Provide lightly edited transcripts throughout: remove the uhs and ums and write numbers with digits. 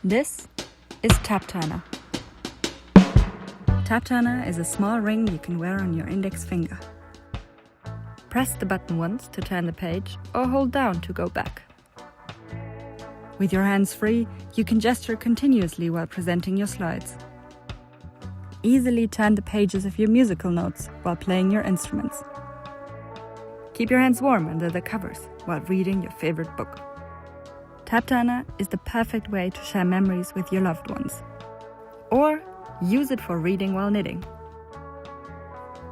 This is TapTurner. TapTurner is a small ring you can wear on your index finger. Press the button once to turn the page or hold down to go back. With your hands free, you can gesture continuously while presenting your slides. Easily turn the pages of your musical notes while playing your instruments. Keep your hands warm under the covers while reading your favorite book. TapTurner is the perfect way to share memories with your loved ones. Or use it for reading while knitting.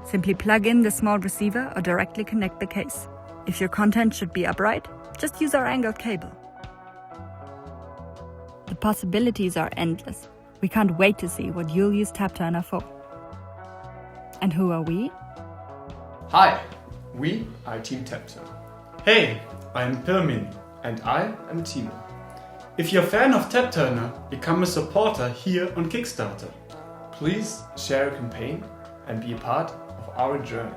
Simply plug in the small receiver or directly connect the case. If your content should be upright, just use our angled cable. The possibilities are endless. We can't wait to see what you'll use TapTurner for. And who are we? Hi, we are Team TapTurner. Hey, I'm Pirmin. And I am Timo. If you're a fan of TapTurner, become a supporter here on Kickstarter. Please share a campaign and be a part of our journey.